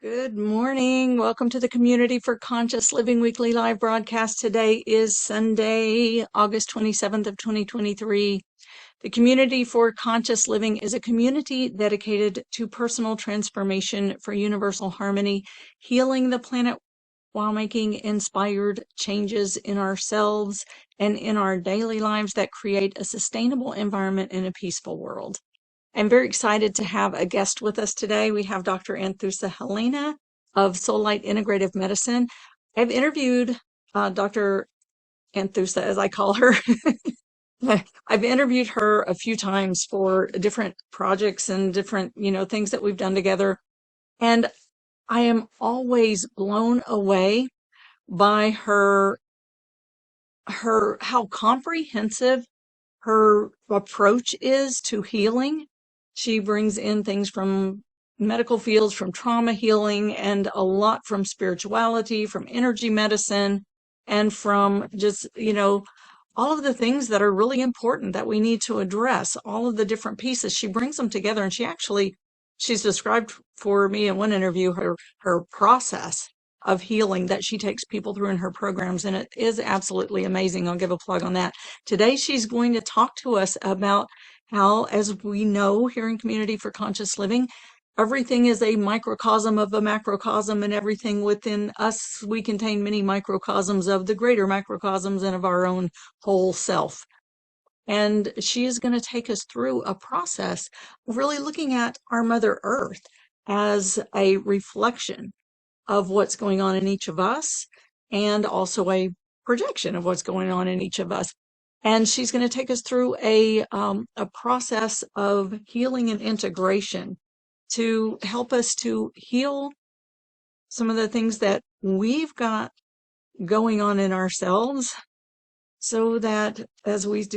Good morning. Welcome to the Community for Conscious Living weekly live broadcast. Today is Sunday, August 27th of 2023. The Community for Conscious Living is a community dedicated to personal transformation for universal harmony, healing the planet while making inspired changes in ourselves and in our daily lives that create a sustainable environment and a peaceful world. I'm very excited to have a guest with us today. We have Dr. Anthousa Helena of Sollite Integrative Medicine. I've interviewed Dr. Anthousa, as I call her. I've interviewed her a few times for different projects and different, things that we've done together. And I am always blown away by her how comprehensive her approach is to healing. She brings in things from medical fields, from trauma healing, and a lot from spirituality, from energy medicine, and from just, all of the things that are really important that we need to address, all of the different pieces. She brings them together, and she's described for me in one interview her process of healing that she takes people through in her programs, and it is absolutely amazing. I'll give a plug on that. Today, she's going to talk to us about how, as we know here in Community for Conscious Living, everything is a microcosm of a macrocosm, and everything within us, we contain many microcosms of the greater macrocosms and of our own whole self. And she is going to take us through a process of really looking at our Mother Earth as a reflection of what's going on in each of us, and also a projection of what's going on in each of us. And she's going to take us through a process of healing and integration to help us to heal some of the things that we've got going on in ourselves, so that as we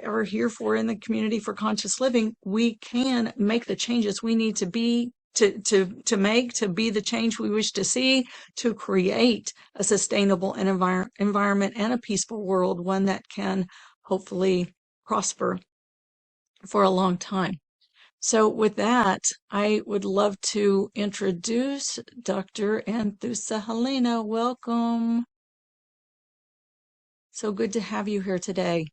are here for in the Community for Conscious Living, we can make the changes we need to be to make, to be the change we wish to see, to create a sustainable environment and a peaceful world, one that can hopefully prosper for a long time. So with that, I would love to introduce Dr. Anthousa Helena. Welcome. So good to have you here today.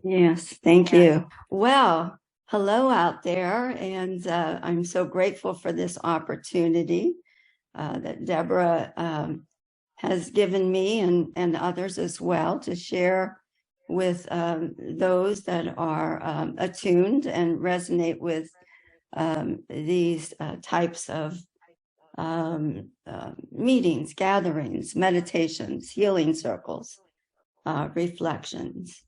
Yes, thank you. Well, hello out there, and I'm so grateful for this opportunity that Debra has given me and others as well to share with those that are attuned and resonate with these types of meetings, gatherings, meditations, healing circles, reflections.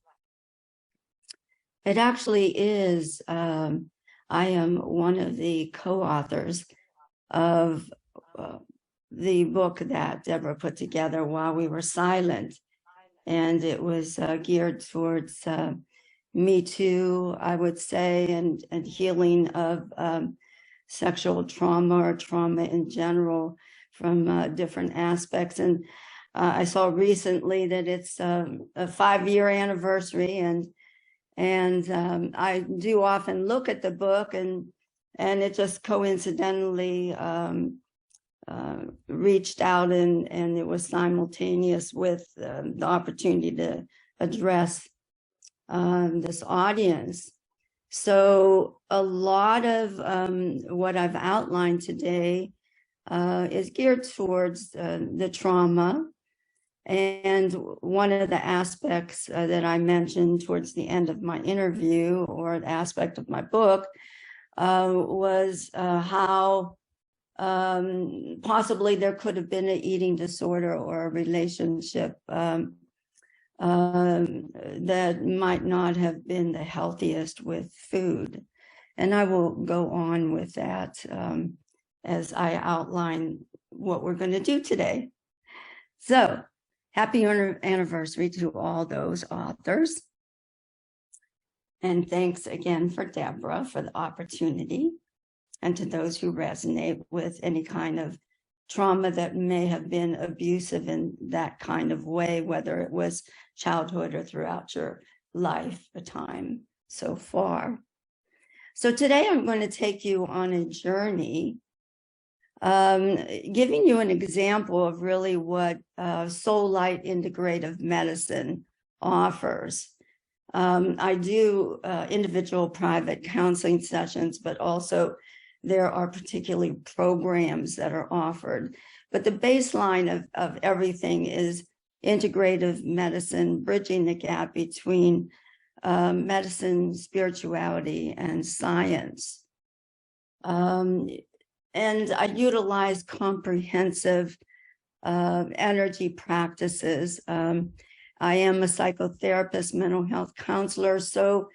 It actually is, I am one of the co-authors of the book that Debra put together while we were silent. And it was geared towards Me Too, I would say, and healing of sexual trauma or trauma in general from different aspects. And I saw recently that it's a 5-year anniversary, and I do often look at the book, and it just coincidentally reached out, and it was simultaneous with the opportunity to address this audience. So a lot of what I've outlined today is geared towards the trauma. And one of the aspects that I mentioned towards the end of my interview, or the aspect of my book, was how possibly there could have been an eating disorder or a relationship that might not have been the healthiest with food. And I will go on with that as I outline what we're going to do today. So, happy anniversary to all those authors. And thanks again for Debra for the opportunity, and to those who resonate with any kind of trauma that may have been abusive in that kind of way, whether it was childhood or throughout your life, the time so far. So today I'm going to take you on a journey Giving you an example of really what Sollite Integrative Medicine offers. I do individual private counseling sessions, but also there are particularly programs that are offered. But the baseline of everything is integrative medicine, bridging the gap between medicine, spirituality, and science. And I utilize comprehensive energy practices. I am a psychotherapist, mental health counselor. So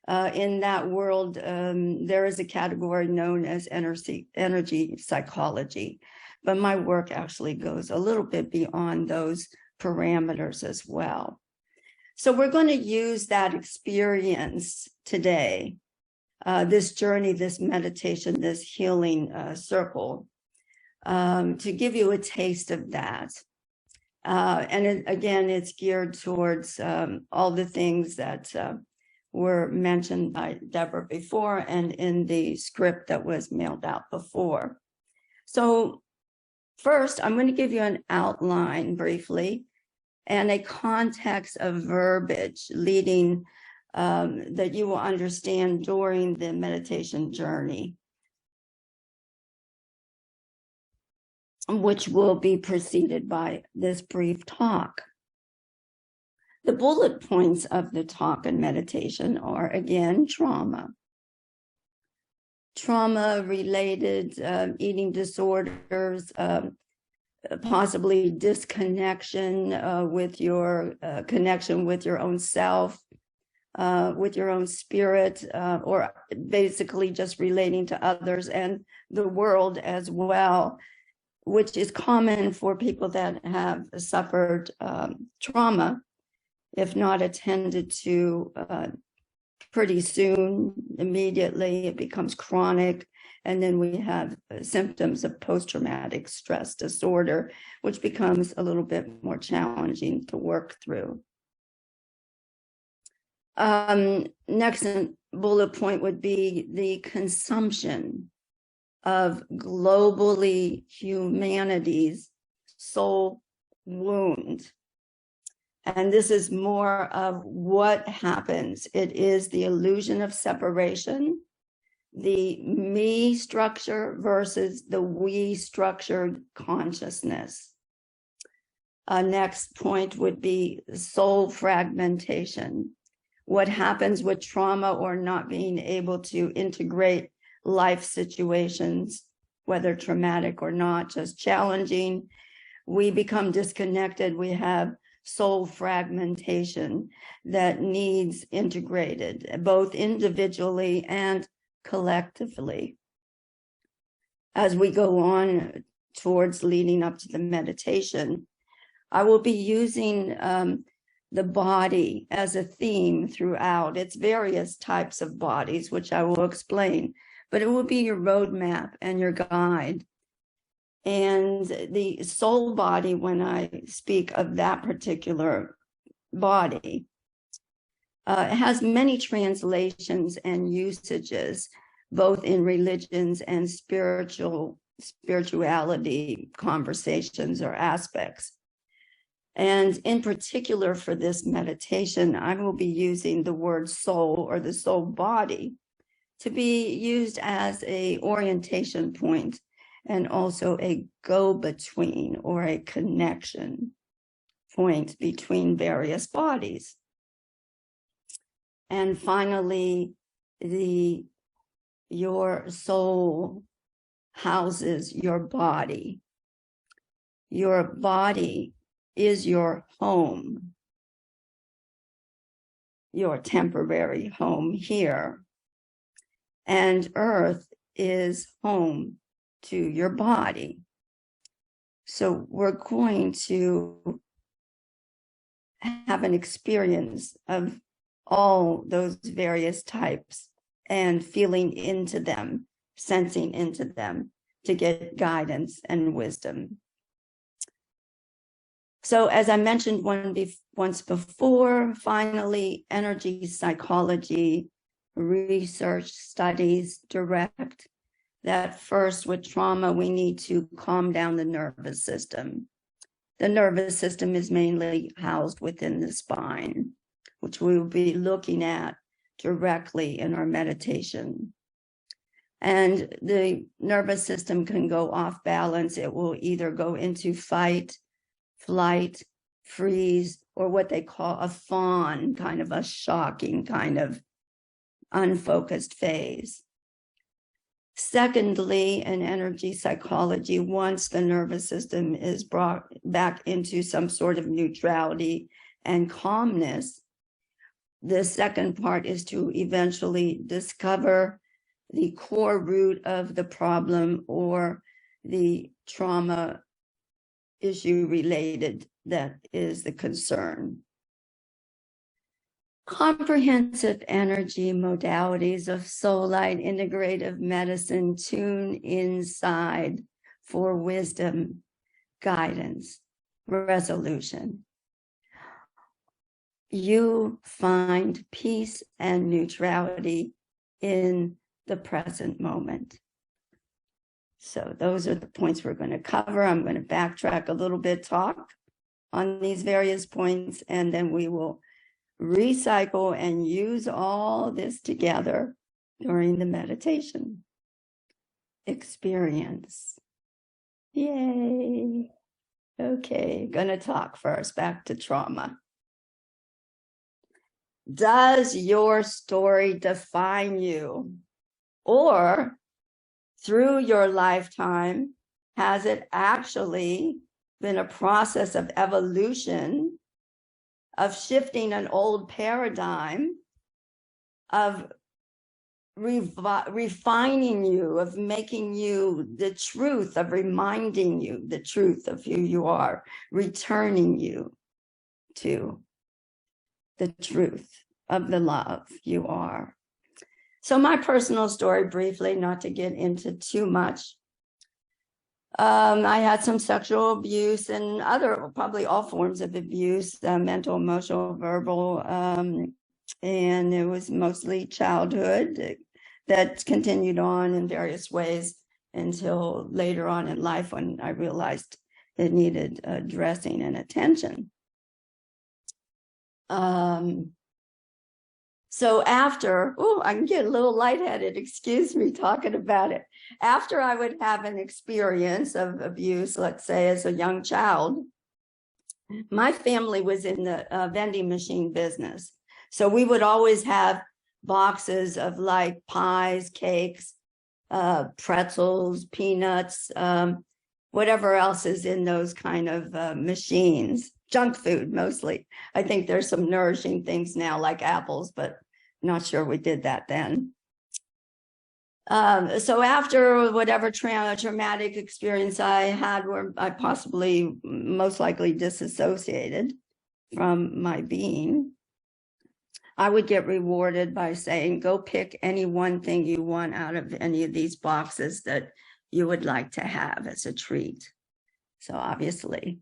in that world, there is a category known as energy psychology. But my work actually goes a little bit beyond those parameters as well. So we're going to use that experience today, this journey, this meditation, this healing circle, to give you a taste of that. And again, it's geared towards all the things that were mentioned by Debra before and in the script that was mailed out before. So first, I'm going to give you an outline briefly and a context of verbiage leading that you will understand during the meditation journey, which will be preceded by this brief talk. The bullet points of the talk and meditation are, again, trauma, trauma-related eating disorders, possibly disconnection with your connection with your own self, with your own spirit, or basically just relating to others and the world as well, which is common for people that have suffered trauma, if not attended to pretty soon, immediately, it becomes chronic. And then we have symptoms of post-traumatic stress disorder, which becomes a little bit more challenging to work through. Next bullet point would be the consumption of globally humanity's soul wound. And this is more of what happens. It is the illusion of separation, the me structure versus the we structured consciousness. Next point would be soul fragmentation. What happens with trauma or not being able to integrate life situations, whether traumatic or not, just challenging. We become disconnected. We have soul fragmentation that needs integrated, both individually and collectively. As we go on towards leading up to the meditation, I will be using the body as a theme throughout. It's various types of bodies, which I will explain, but it will be your roadmap and your guide. And the soul body, when I speak of that particular body, it has many translations and usages, both in religions and spirituality conversations or aspects. And in particular for this meditation, I will be using the word soul or the soul body to be used as a orientation point and also a go-between or a connection point between various bodies. And finally, your soul houses your body. Your body is your home, your temporary home here. And earth is home to your body. So we're going to have an experience of all those various types and feeling into them, sensing into them to get guidance and wisdom. So as I mentioned once before, finally, energy psychology, research studies direct that first with trauma, we need to calm down the nervous system. The nervous system is mainly housed within the spine, which we will be looking at directly in our meditation. And the nervous system can go off balance. It will either go into fight, flight, freeze, or what they call a fawn, kind of a shocking, kind of unfocused phase. Secondly, in energy psychology, once the nervous system is brought back into some sort of neutrality and calmness, the second part is to eventually discover the core root of the problem or the trauma issue related that is the concern. Comprehensive energy modalities of Sollite Integrative Medicine tune inside for wisdom, guidance, resolution. You find peace and neutrality in the present moment. So those are the points we're going to cover. I'm going to backtrack a little bit, talk on these various points, and then we will recycle and use all this together during the meditation experience. Yay. Okay, gonna talk first, back to trauma. Does your story define you? Or through your lifetime, has it actually been a process of evolution, of shifting an old paradigm, of refining you, of making you the truth, of reminding you the truth of who you are, returning you to the truth of the love you are? So my personal story, briefly, not to get into too much. I had some sexual abuse and other, probably all forms of abuse, mental, emotional, verbal, and it was mostly childhood that continued on in various ways until later on in life when I realized it needed addressing and attention. So after, I can get a little lightheaded, excuse me, talking about it. After I would have an experience of abuse, let's say as a young child, my family was in the vending machine business. So we would always have boxes of like pies, cakes, pretzels, peanuts, whatever else is in those kind of machines. Junk food, mostly. I think there's some nourishing things now like apples, but not sure we did that then. So after whatever traumatic experience I had, where I possibly most likely disassociated from my being, I would get rewarded by saying, go pick any one thing you want out of any of these boxes that you would like to have as a treat. So obviously,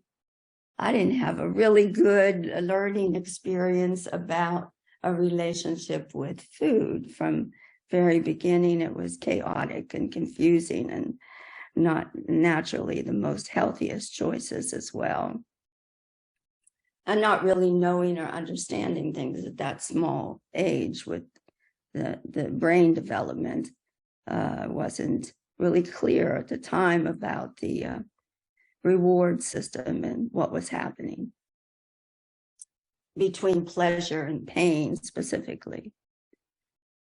I didn't have a really good learning experience about a relationship with food. From very beginning, it was chaotic and confusing and not naturally the most healthiest choices as well. And not really knowing or understanding things at that small age with the brain development wasn't really clear at the time about the reward system and what was happening between pleasure and pain specifically.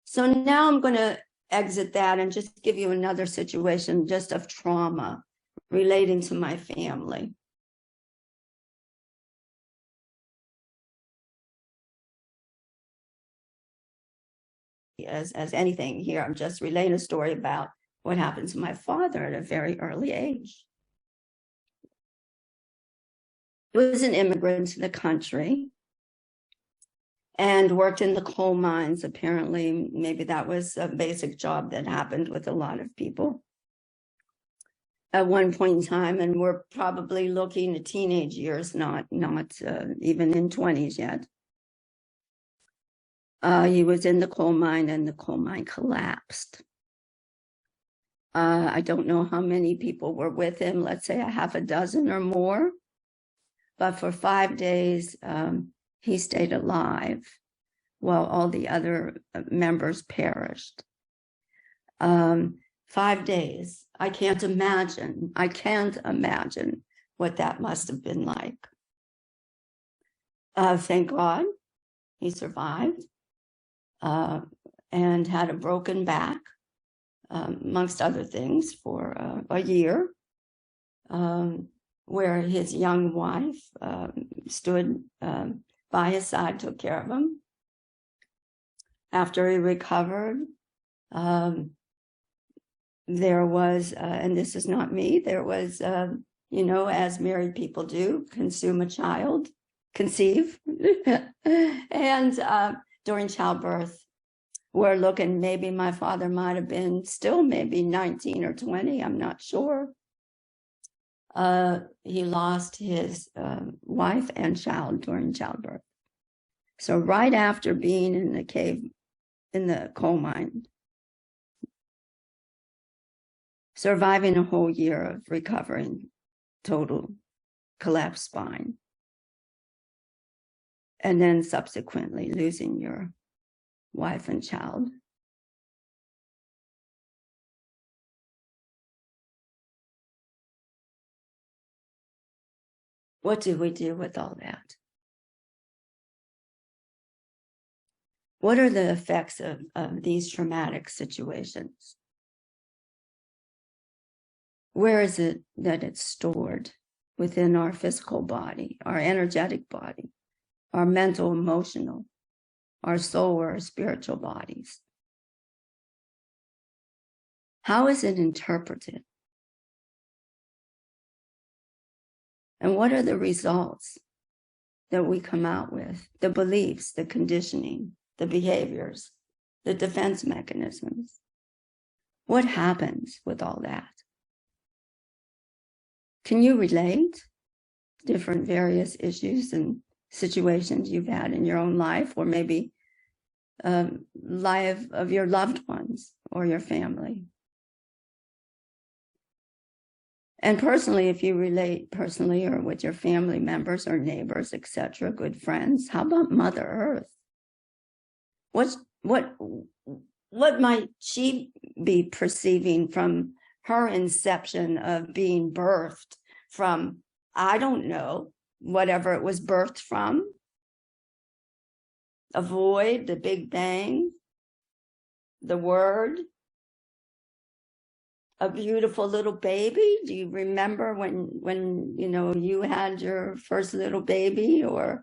So now I'm going to exit that and just give you another situation just of trauma relating to my family. As anything here, I'm just relaying a story about what happened to my father at a very early age. He was an immigrant to the country and worked in the coal mines. Apparently, maybe that was a basic job that happened with a lot of people at one point in time, and we're probably looking at teenage years, not even in 20s yet. He was in the coal mine and the coal mine collapsed. I don't know how many people were with him, let's say a half a dozen or more. But for 5 days, he stayed alive while all the other members perished. 5 days. I can't imagine what that must have been like. Thank God he survived and had a broken back, amongst other things, for a year, where his young wife stood by his side, took care of him. After he recovered, there was, and this is not me, there was, as married people do, conceive. And during childbirth, we're looking, maybe my father might have been still maybe 19 or 20, I'm not sure. He lost his wife and child during childbirth. So right after being in the cave, in the coal mine, surviving a whole year of recovering total collapsed spine, and then subsequently losing your wife and child. What do we do with all that? What are the effects of these traumatic situations? Where is it that it's stored? Within our physical body, our energetic body, our mental, emotional, our soul, or our spiritual bodies. How is it interpreted? And what are the results that we come out with? The beliefs, the conditioning, the behaviors, the defense mechanisms. What happens with all that? Can you relate different various issues and situations you've had in your own life, or maybe life of your loved ones or your family? And personally, if you relate personally or with your family members or neighbors, etc., good friends, how about Mother Earth? What might she be perceiving from her inception of being birthed from, I don't know, whatever it was birthed from? A void, the Big Bang, the Word, a beautiful little baby. Do you remember when you had your first little baby, or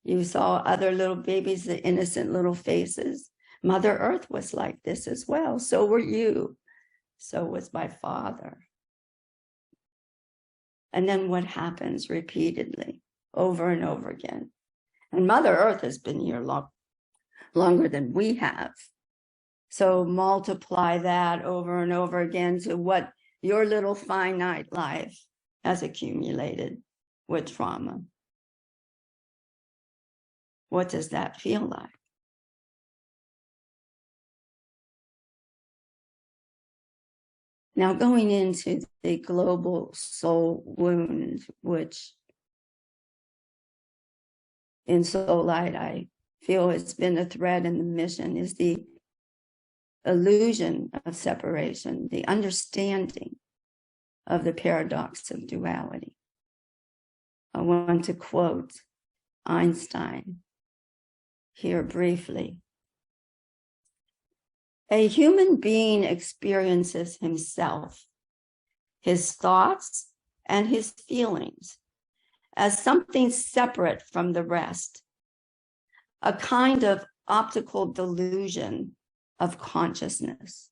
you saw other little babies, the innocent little faces? Mother Earth was like this as well. So were you. So was my father. And then what happens repeatedly, over and over again? And Mother Earth has been here longer than we have. So multiply that over and over again to what your little finite life has accumulated with trauma. What does that feel like? Now, going into the global soul wound, which in Sollite I feel has been a thread in the mission, is the illusion of separation, the understanding of the paradox of duality. I want to quote Einstein here briefly. A human being experiences himself, his thoughts, and his feelings as something separate from the rest, a kind of optical delusion of consciousness.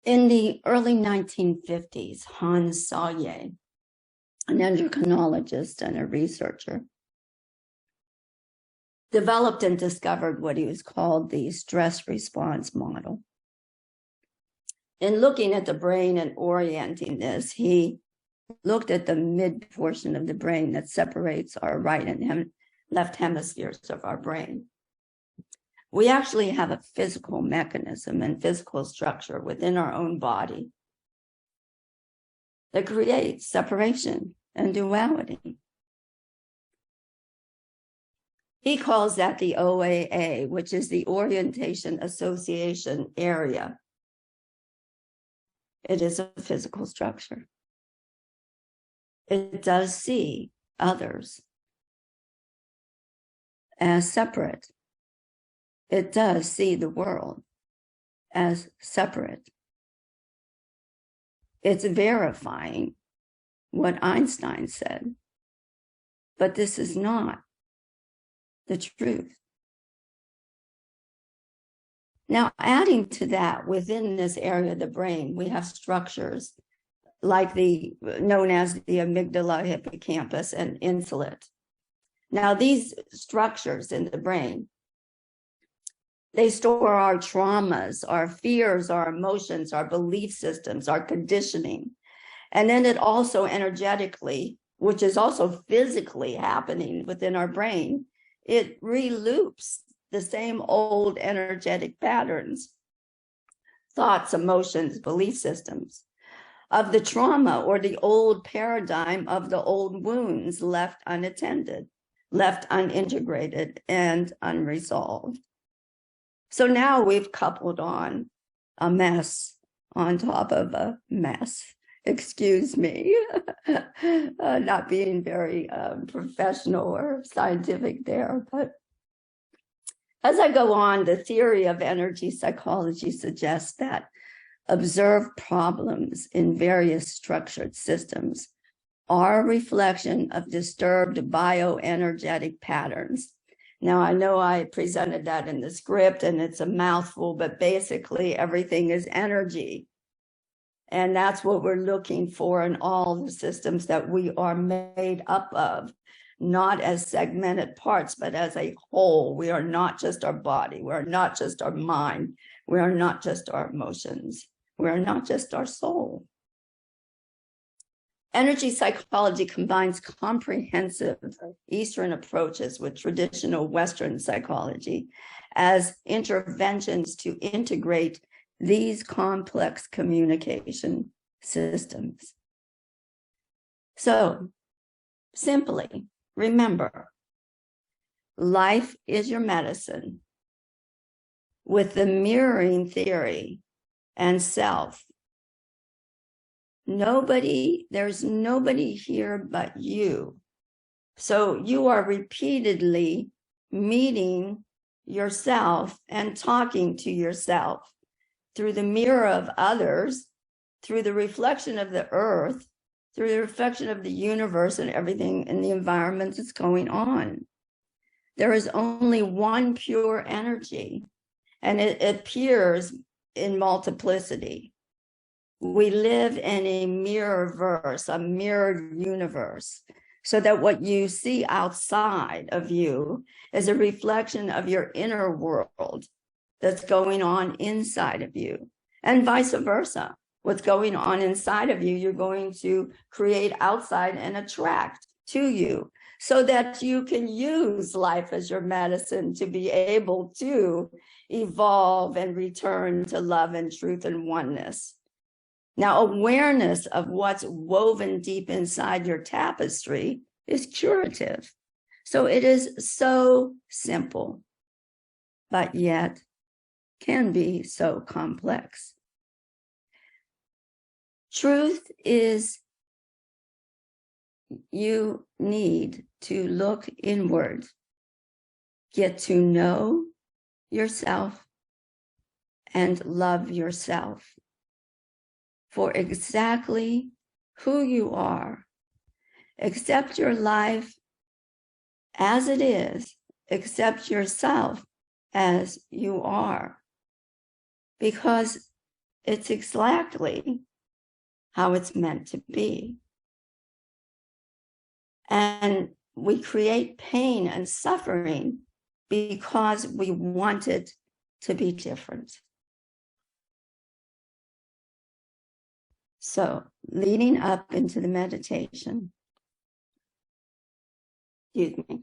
In the early 1950s, Hans Sollite, an endocrinologist and a researcher, developed and discovered what he was called the stress response model. In looking at the brain and orienting this, he looked at the mid portion of the brain that separates our right and left hemispheres of our brain, we actually have a physical mechanism and physical structure within our own body that creates separation and duality. He calls that the OAA, which is the Orientation Association Area. It is a physical structure. It does see others as separate. It does see the world as separate. It's verifying what Einstein said, but this is not the truth. Now, adding to that, within this area of the brain, we have structures like known as the amygdala, hippocampus, and insulate. Now, these structures in the brain, they store our traumas, our fears, our emotions, our belief systems, our conditioning. And then it also energetically, which is also physically happening within our brain, it re-loops the same old energetic patterns, thoughts, emotions, belief systems of the trauma or the old paradigm of the old wounds left unattended, left unintegrated, and unresolved. So now we've coupled on a mess on top of a mess. Excuse me, not being very professional or scientific there. But as I go on, the theory of energy psychology suggests that observed problems in various structured systems are a reflection of disturbed bioenergetic patterns. Now, I know I presented that in the script and it's a mouthful, but basically everything is energy. And that's what we're looking for in all the systems that we are made up of, not as segmented parts, but as a whole. We are not just our body. We are not just our mind. We are not just our emotions. We are not just our soul. Energy psychology combines comprehensive Eastern approaches with traditional Western psychology as interventions to integrate these complex communication systems. So, simply remember, life is your medicine with the mirroring theory and self. There's nobody here but you. So you are repeatedly meeting yourself and talking to yourself through the mirror of others, through the reflection of the earth, through the reflection of the universe and everything in the environment that's going on. There is only one pure energy, and it appears in multiplicity. We live in a mirror verse, a mirrored universe, so that what you see outside of you is a reflection of your inner world that's going on inside of you, and vice versa. What's going on inside of you, you're going to create outside and attract to you, so that you can use life as your medicine to be able to evolve and return to love and truth and oneness. Now, awareness of what's woven deep inside your tapestry is curative. So it is so simple, but yet can be so complex. Truth is, you need to look inward, get to know yourself, and love yourself for exactly who you are. Accept your life as it is. Accept yourself as you are, because it's exactly how it's meant to be. And we create pain and suffering because we want it to be different. So leading up into the meditation, excuse me.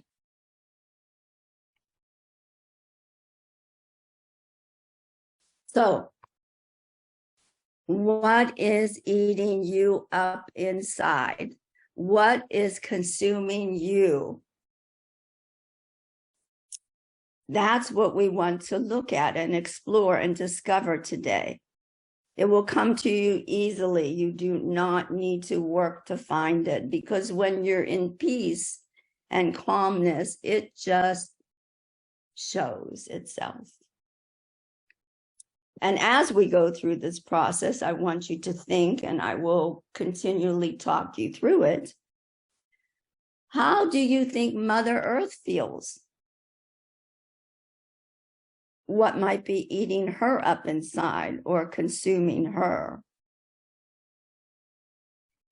So what is eating you up inside? What is consuming you? That's what we want to look at and explore and discover today. It will come to you easily. You do not need to work to find it, because when you're in peace and calmness, it just shows itself. And as we go through this process, I want you to think, and I will continually talk you through it. How do you think Mother Earth feels? What might be eating her up inside or consuming her?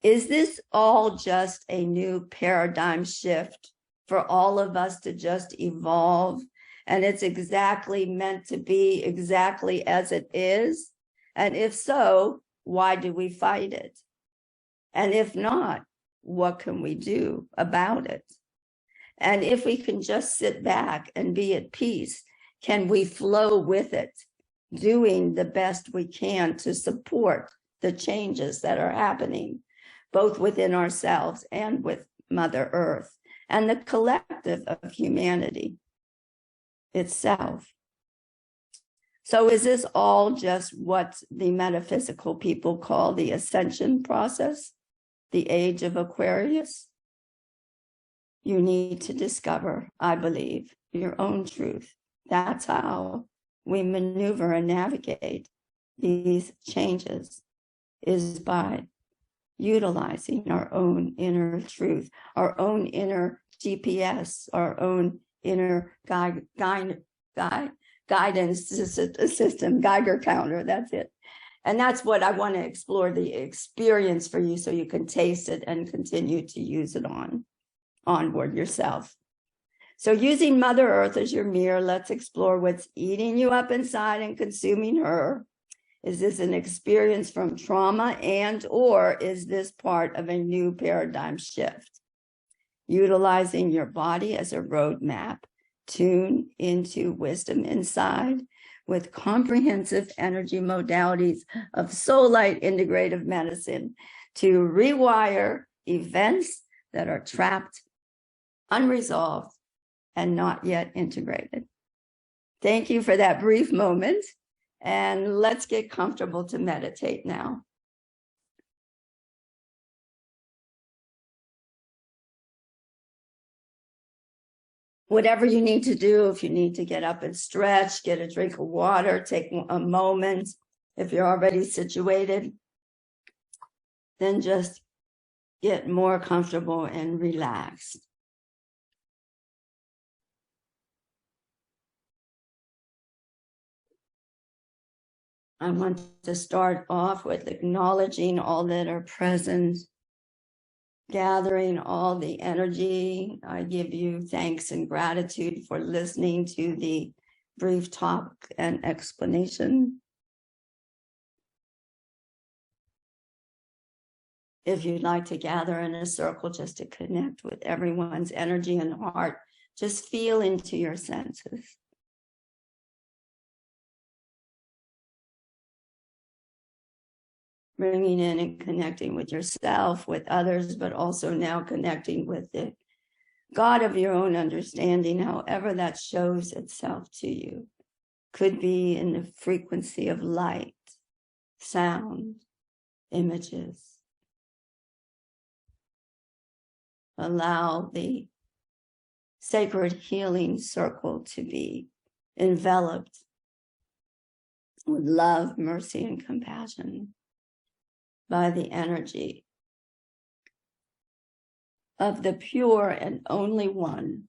Is this all just a new paradigm shift for all of us to just evolve? And it's exactly meant to be exactly as it is? And if so, why do we fight it? And if not, what can we do about it? And if we can just sit back and be at peace, can we flow with it, doing the best we can to support the changes that are happening, both within ourselves and with Mother Earth and the collective of humanity itself? So is this all just what the metaphysical people call the ascension process, the age of Aquarius? You need to discover, I believe, your own truth. That's how we maneuver and navigate these changes, is by utilizing our own inner truth, our own inner GPS, our own inner guidance system, Geiger counter, that's it. And that's what I want to explore, the experience for you, so you can taste it and continue to use it onboard yourself. So using Mother Earth as your mirror, let's explore what's eating you up inside and consuming her. Is this an experience from trauma, and or is this part of a new paradigm shift? Utilizing your body as a roadmap, tune into wisdom inside with comprehensive energy modalities of Sollite Integrative Medicine to rewire events that are trapped, unresolved, and not yet integrated. Thank you for that brief moment, and let's get comfortable to meditate now. Whatever you need to do, if you need to get up and stretch, get a drink of water, take a moment. If you're already situated, then just get more comfortable and relaxed. I want to start off with acknowledging all that are present, gathering all the energy. I give you thanks and gratitude for listening to the brief talk and explanation. If you'd like to gather in a circle just to connect with everyone's energy and heart, just feel into your senses. Bringing in and connecting with yourself, with others, but also now connecting with the God of your own understanding, however that shows itself to you. Could be in the frequency of light, sound, images. Allow the sacred healing circle to be enveloped with love, mercy, and compassion by the energy of the pure and only one.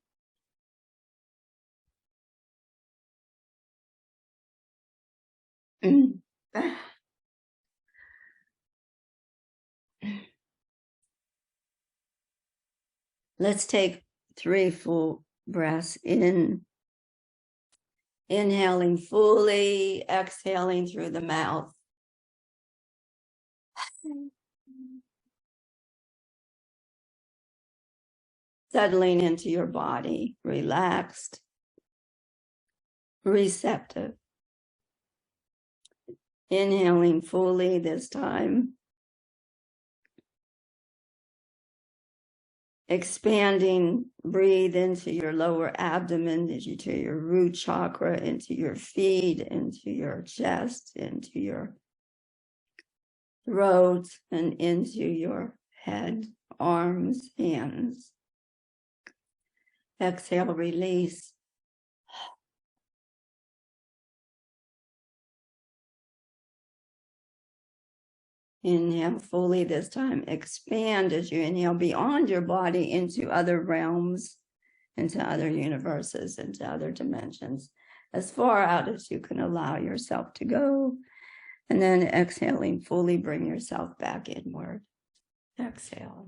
Let's take 3 full breaths in, inhaling fully, exhaling through the mouth. settling into your body, relaxed, receptive. Inhaling fully this time. Expanding, breathe into your lower abdomen, into your root chakra, into your feet, into your chest, into your throat, and into your head, arms, hands. Exhale, release. Inhale fully this time. Expand as you inhale beyond your body into other realms, into other universes, into other dimensions, as far out as you can allow yourself to go. And then exhaling fully, bring yourself back inward. Exhale.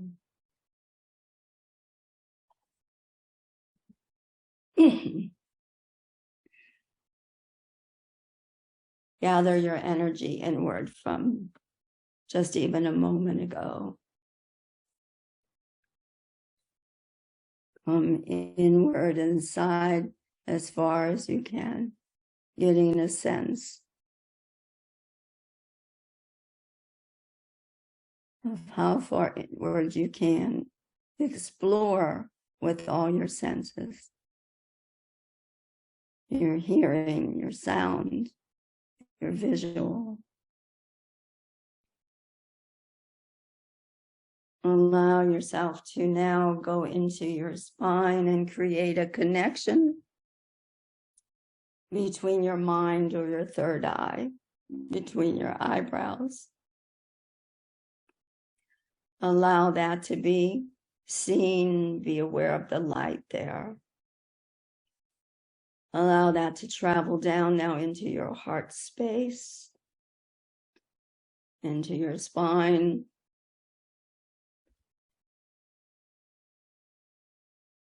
Gather your energy inward from just even a moment ago. Come inward inside as far as you can, getting a sense of how far inward you can. Explore with all your senses. Your hearing, your sound, your visual. Allow yourself to now go into your spine and create a connection between your mind or your third eye, between your eyebrows. Allow that to be seen, be aware of the light there. Allow that to travel down now into your heart space, into your spine.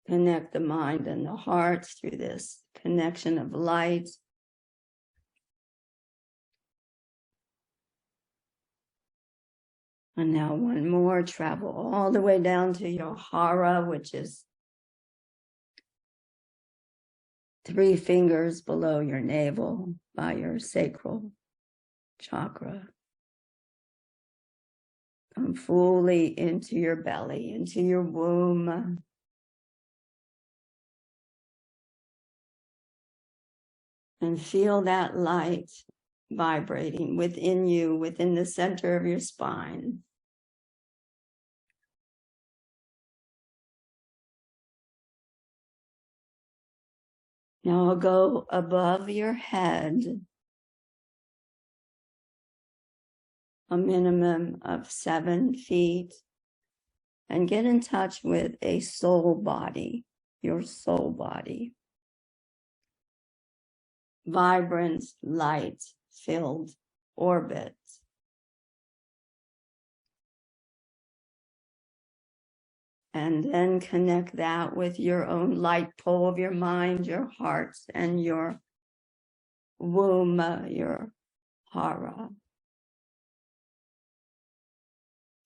Connect the mind and the heart through this connection of light. And now one more, travel all the way down to your hara, which is 3 fingers below your navel by your sacral chakra. Come fully into your belly, into your womb. And feel that light vibrating within you, within the center of your spine. Now I'll go above your head, a minimum of 7 feet, and get in touch with a soul body, your soul body. Vibrant, light-filled orbit. And then connect that with your own light pole of your mind, your heart, and your womb, your hara.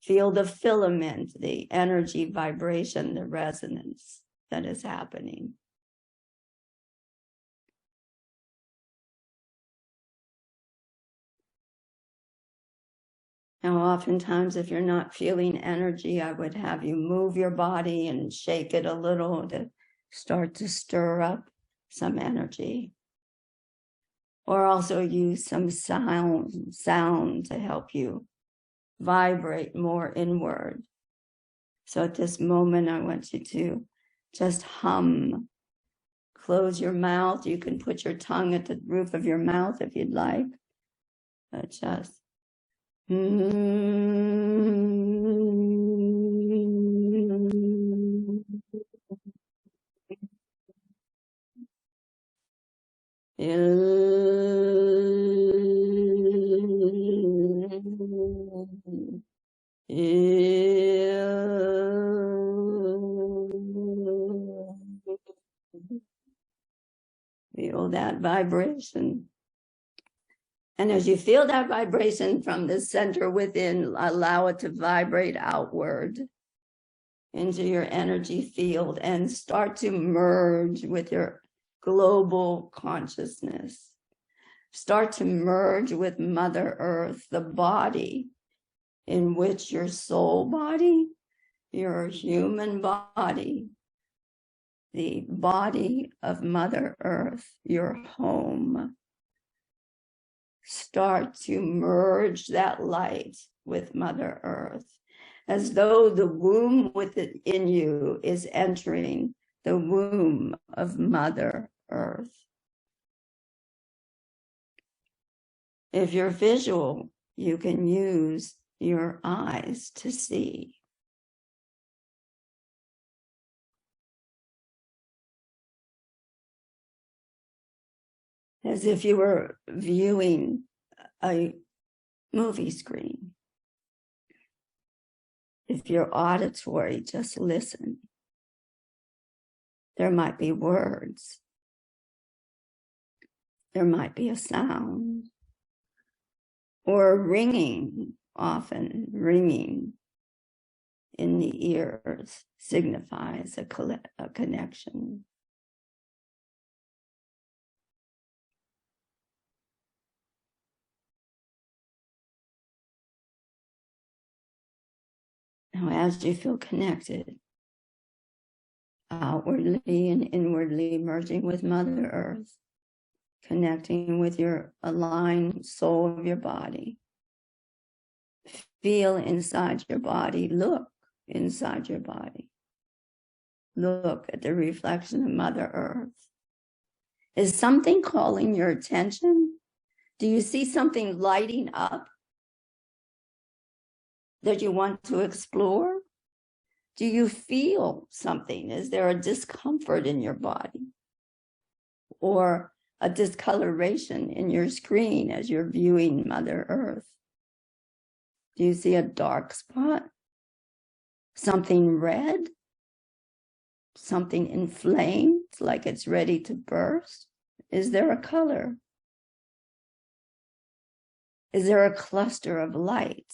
Feel the filament, the energy vibration, the resonance that is happening. Now, oftentimes, if you're not feeling energy, I would have you move your body and shake it a little to start to stir up some energy. Or also use some sound to help you vibrate more inward. So at this moment, I want you to just hum. Close your mouth. You can put your tongue at the roof of your mouth if you'd like. But just feel that vibration. And as you feel that vibration from the center within, allow it to vibrate outward into your energy field and start to merge with your global consciousness. Start to merge with Mother Earth, the body in which your soul body, your human body, the body of Mother Earth, your home. Start to merge that light with Mother Earth, as though the womb within you is entering the womb of Mother Earth. If you're visual, you can use your eyes to see. As if you were viewing a movie screen. If you're auditory, just listen. There might be words. There might be a sound. Or ringing, often ringing in the ears signifies a connection. Now, as you feel connected, outwardly and inwardly merging with Mother Earth, connecting with your aligned soul of your body, feel inside your body, look inside your body. Look at the reflection of Mother Earth. Is something calling your attention? Do you see something lighting up that you want to explore? Do you feel something? Is there a discomfort in your body? Or a discoloration in your screen as you're viewing Mother Earth? Do you see a dark spot? Something red? Something inflamed, like it's ready to burst? Is there a color? Is there a cluster of light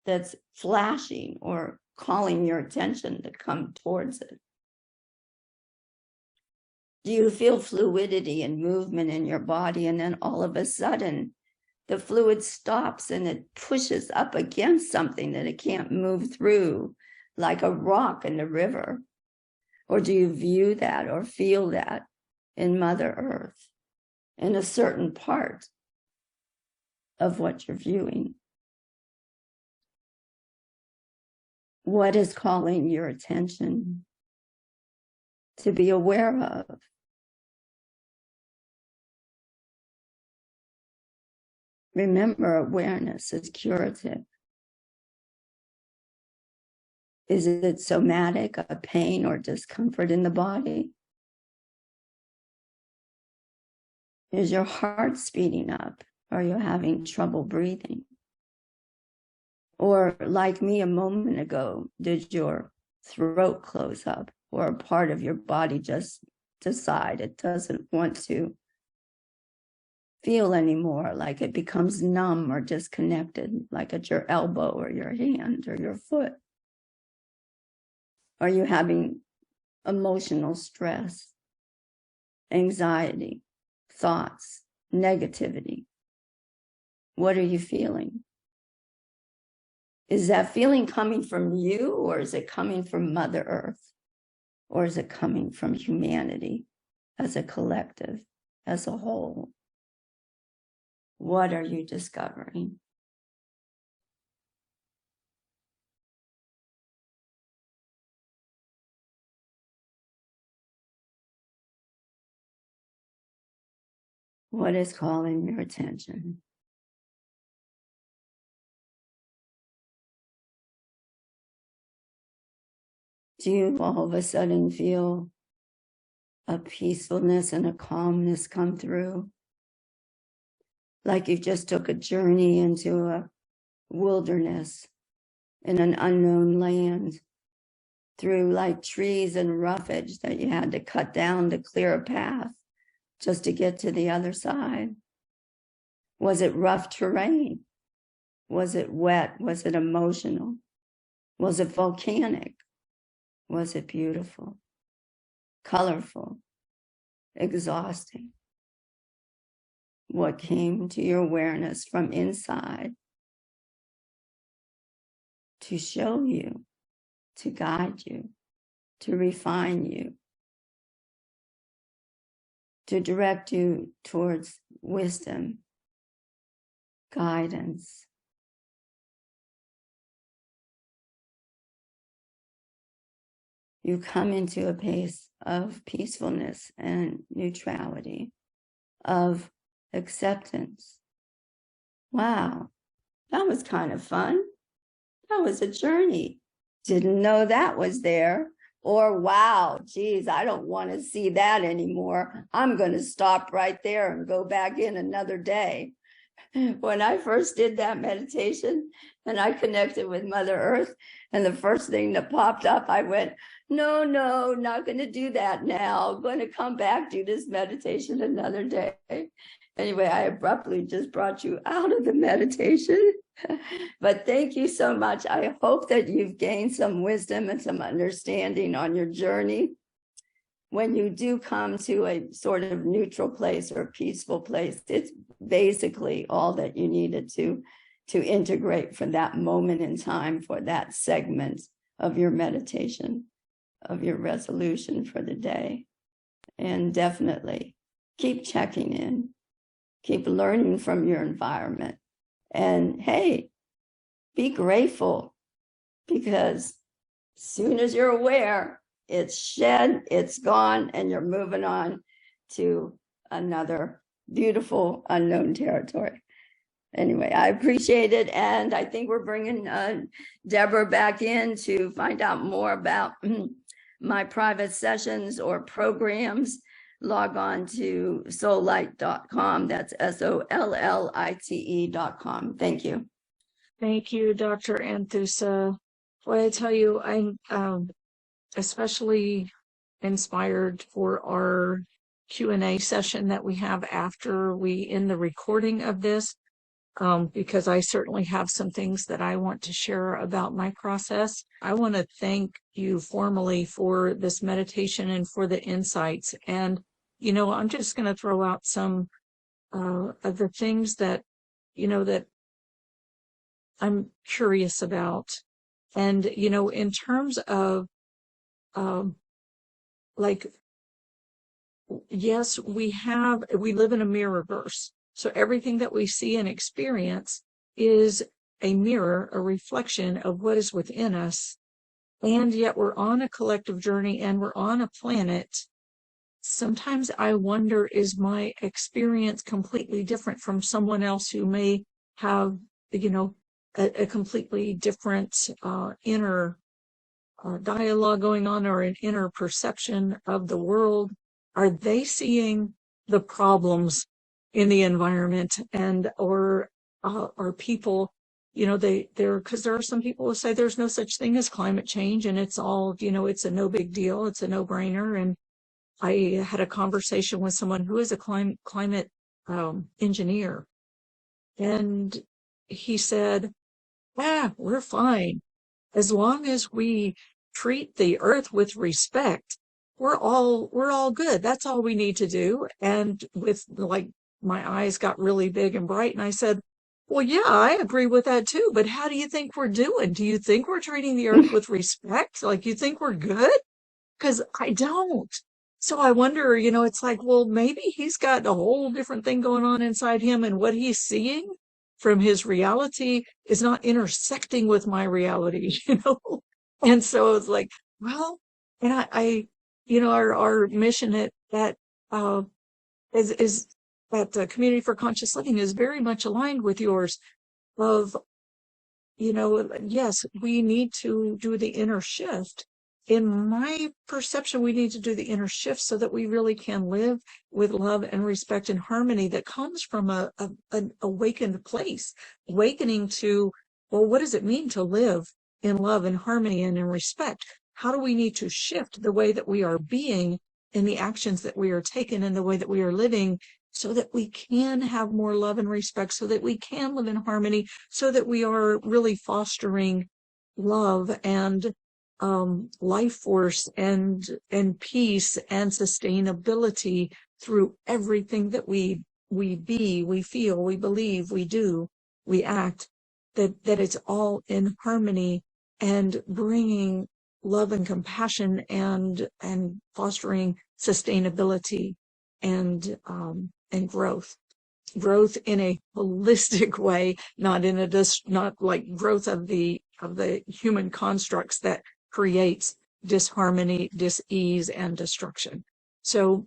that's flashing or calling your attention to come towards it? Do you feel fluidity and movement in your body, and then all of a sudden the fluid stops and it pushes up against something that it can't move through, like a rock in the river? Or do you view that or feel that in Mother Earth, in a certain part of what you're viewing? What is calling your attention to be aware of? Remember, awareness is curative. Is it somatic, a pain or discomfort in the body? Is your heart speeding up? Are you having trouble breathing? Or like me a moment ago, did your throat close up, or a part of your body just decide it doesn't want to feel anymore, like it becomes numb or disconnected, like at your elbow or your hand or your foot? Are you having emotional stress, anxiety, thoughts, negativity? What are you feeling? Is that feeling coming from you, or is it coming from Mother Earth? Or is it coming from humanity as a collective, as a whole? What are you discovering? What is calling your attention? Do you all of a sudden feel a peacefulness and a calmness come through? Like you just took a journey into a wilderness in an unknown land, through like trees and roughage that you had to cut down to clear a path just to get to the other side. Was it rough terrain? Was it wet? Was it emotional? Was it volcanic? Was it beautiful, colorful, exhausting? What came to your awareness from inside to show you, to guide you, to refine you, to direct you towards wisdom, guidance? You come into a place of peacefulness and neutrality, of acceptance. Wow, that was kind of fun. That was a journey. Didn't know that was there. Or, wow, geez, I don't want to see that anymore. I'm going to stop right there and go back in another day. When I first did that meditation and I connected with Mother Earth, and the first thing that popped up, I went, no, not going to do that now. I'm going to come back, do this meditation another day. Anyway, I abruptly just brought you out of the meditation. But thank you so much. I hope that you've gained some wisdom and some understanding on your journey. When you do come to a sort of neutral place or peaceful place, it's basically all that you needed to integrate for that moment in time, for that segment of your meditation, of your resolution for the day. And definitely keep checking in, keep learning from your environment. And hey, be grateful, because as soon as you're aware, it's shed, it's gone, and you're moving on to another beautiful unknown territory. Anyway, I appreciate it. And I think we're bringing Debra back in to find out more about my private sessions or programs. Log on to sollite.com. That's SOLLITE.com. Thank you. Thank you, Dr. Anthousa. Well, I tell you, I'm especially inspired for our Q&A session that we have after we end the recording of this, because I certainly have some things that I want to share about my process. I want to thank you formally for this meditation and for the insights. And, you know, I'm just going to throw out some of the things that, you know, that I'm curious about. And, you know, in terms of, like, yes, we live in a mirrorverse. So everything that we see and experience is a mirror, a reflection of what is within us. And yet we're on a collective journey and we're on a planet. Sometimes I wonder, is my experience completely different from someone else who may have, you know, a completely different inner dialogue going on, or an inner perception of the world? Are they seeing the problems in the environment, and or are people, you know, because there are some people who say there's no such thing as climate change and it's all, you know, it's a no big deal, it's a no-brainer. And I had a conversation with someone who is a climate engineer, and he said, we're fine. As long as we treat the earth with respect, we're all good. That's all we need to do. And with, like, my eyes got really big and bright, and I said, well, yeah, I agree with that too. But how do you think we're doing? Do you think we're treating the earth with respect? Like, you think we're good? Because I don't. So I wonder, you know, it's like, well, maybe he's got a whole different thing going on inside him, and what he's seeing from his reality is not intersecting with my reality, you know? And so it's like, well, and I you know, our mission is that Community for Conscious Living is very much aligned with yours of, you know, yes, we need to do the inner shift. In my perception, we need to do the inner shift so that we really can live with love and respect and harmony that comes from an awakened place, awakening to, well, what does it mean to live in love and harmony and in respect? How do we need to shift the way that we are being and the actions that we are taking and the way that we are living, so that we can have more love and respect, so that we can live in harmony, so that we are really fostering love and life force and peace and sustainability through everything that we be, we feel, we believe, we do, we act, that it's all in harmony and bringing love and compassion and fostering sustainability and growth in a holistic way, not in a not like growth of the human constructs that creates disharmony, dis-ease, and destruction. So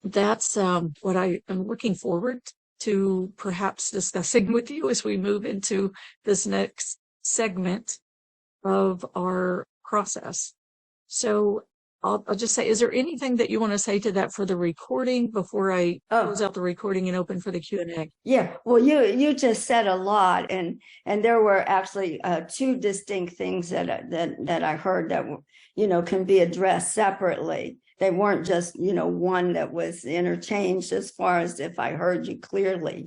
that's what I am looking forward to perhaps discussing with you as we move into this next segment of our process. So I'll just say, is there anything that you want to say to that for the recording before I close out the recording and open for the Q&A? Yeah, well, you just said a lot, and there were actually two distinct things that I heard that can be addressed separately. They weren't just one that was interchanged, as far as if I heard you clearly.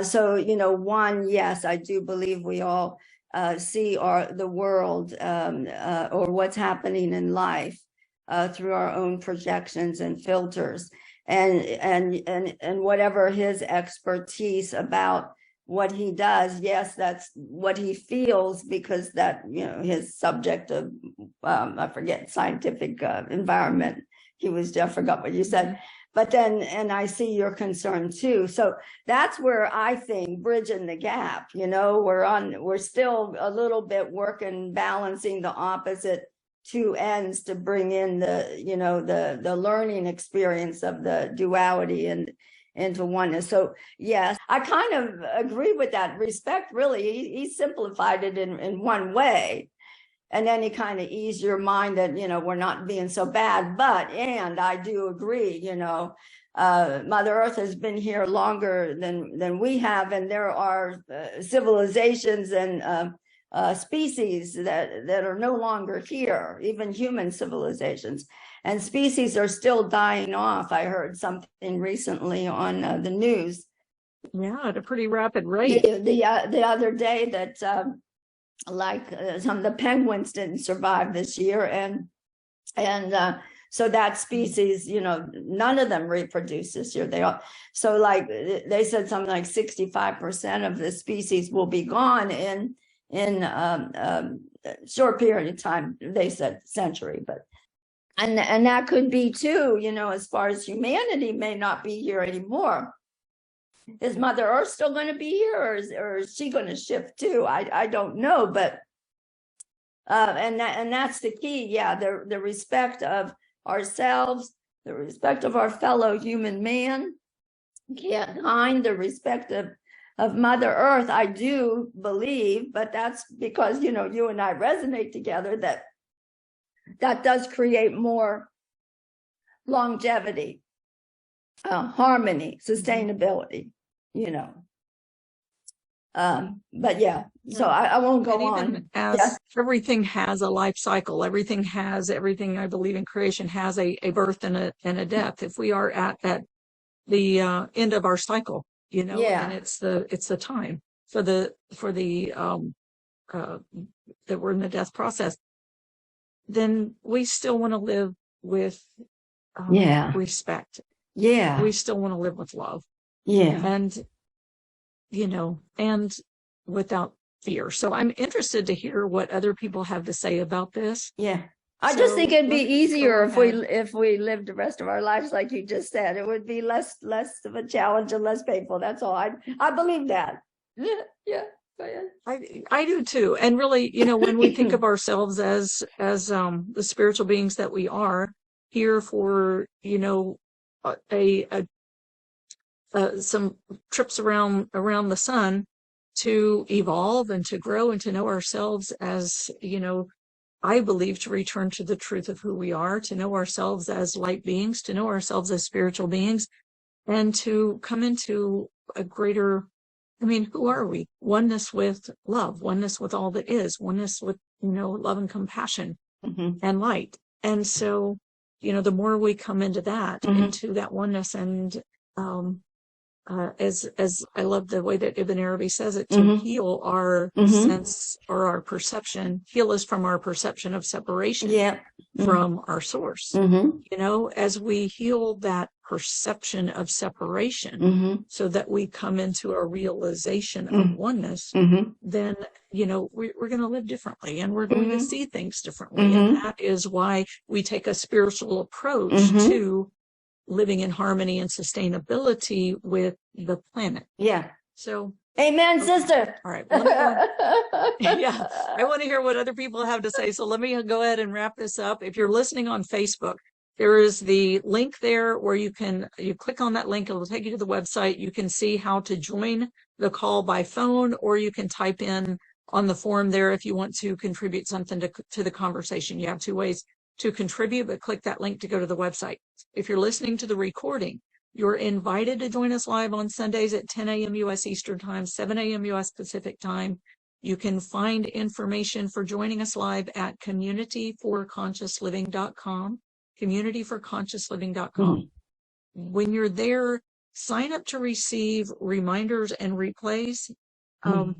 So one, yes, I do believe we all see the world or what's happening in life through our own projections and filters, and whatever his expertise about what he does, yes, that's what he feels, because that his subject of I forget, scientific environment. I forgot what you said. But then, and I see your concern too. So that's where I think bridging the gap, we're still a little bit working, balancing the opposite two ends to bring in the learning experience of the duality and into oneness. So yes, I kind of agree with that. Respect, really, he simplified it in one way. And then he kind of eased your mind that, we're not being so bad. And I do agree, Mother Earth has been here longer than we have. And there are civilizations and species that are no longer here, even human civilizations. And species are still dying off. I heard something recently on the news. Yeah, at a pretty rapid rate. The other day that... some of the penguins didn't survive this year, and so that species, none of them reproduce this year. So like they said, something like 65% of the species will be gone in a short period of time. They said century, but and that could be too. As far as humanity may not be here anymore. Is Mother Earth still going to be here, or is she going to shift too? I don't know, but and that's the key. Yeah, the respect of ourselves, the respect of our fellow human man, behind the respect of Mother Earth. I do believe, but that's because you and I resonate together. That does create more longevity, harmony, sustainability. But yeah, so I won't go on. As everything has a life cycle, everything I believe in creation has a birth and a death. If we are at the end of our cycle, and it's the time for the that we're in the death process, then we still want to live with respect. Yeah, we still want to live with love. Yeah. And, and without fear. So I'm interested to hear what other people have to say about this. Yeah. I just think it'd be easier if we lived the rest of our lives like you just said. It would be less of a challenge and less painful. That's all. I believe that. Yeah. I do too. And really, when we think of ourselves as the spiritual beings that we are, here for, some trips around the sun to evolve and to grow and to know ourselves as, I believe, to return to the truth of who we are, to know ourselves as light beings, to know ourselves as spiritual beings, and to come into a greater, who are we? Oneness with love, oneness with all that is, oneness with, love and compassion and light. And so, the more we come into that oneness and as I love the way that Ibn Arabi says it, to Mhm. heal our Mhm. sense or our perception, heal us from our perception of separation Yeah. from our source. Mhm. You know, as we heal that perception of separation Mhm. so that we come into a realization of Mhm. oneness, Mhm. then, you know, we're going to live differently and we're going to Mhm. see things differently. And Mhm. that is why we take a spiritual approach Mhm. to living in harmony and sustainability with the planet. Yeah. So, Amen, okay. sister. All right. Well, let me go. Yeah, I want to hear what other people have to say. So let me go ahead and wrap this up. If you're listening on Facebook, there is the link there where you click on that link. It will take you to the website. You can see how to join the call by phone, or you can type in on the form there if you want to contribute something to the conversation. You have two ways to contribute, but click that link to go to the website. If you're listening to the recording, you're invited to join us live on Sundays at 10 a.m. U.S. Eastern Time, 7 a.m. U.S. Pacific Time. You can find information for joining us live at communityforconsciousliving.com, communityforconsciousliving.com. Mm-hmm. When you're there, sign up to receive reminders and replays.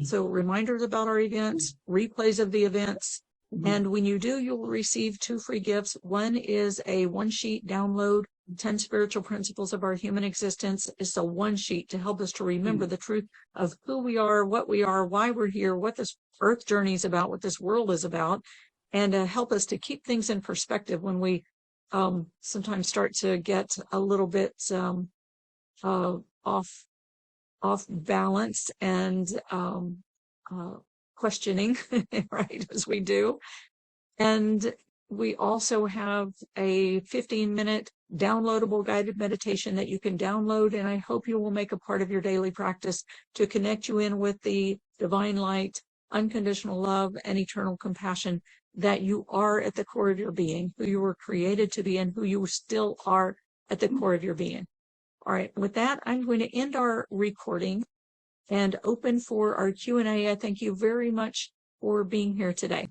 So reminders about our events, replays of the events. And when you do, you'll receive 2 free gifts. One is a 1-sheet download, 10 spiritual principles of our human existence. It's a 1-sheet to help us to remember the truth of who we are, what we are, why we're here, what this earth journey is about, what this world is about, and help us to keep things in perspective when we sometimes start to get a little bit off balance and questioning, right, as we do. And we also have a 15-minute downloadable guided meditation that you can download, and I hope you will make a part of your daily practice to connect you in with the divine light, unconditional love, and eternal compassion that you are at the core of your being, who you were created to be, and who you still are at the core of your being. All right, with that, I'm going to end our recording and open for our Q&A. I thank you very much for being here today.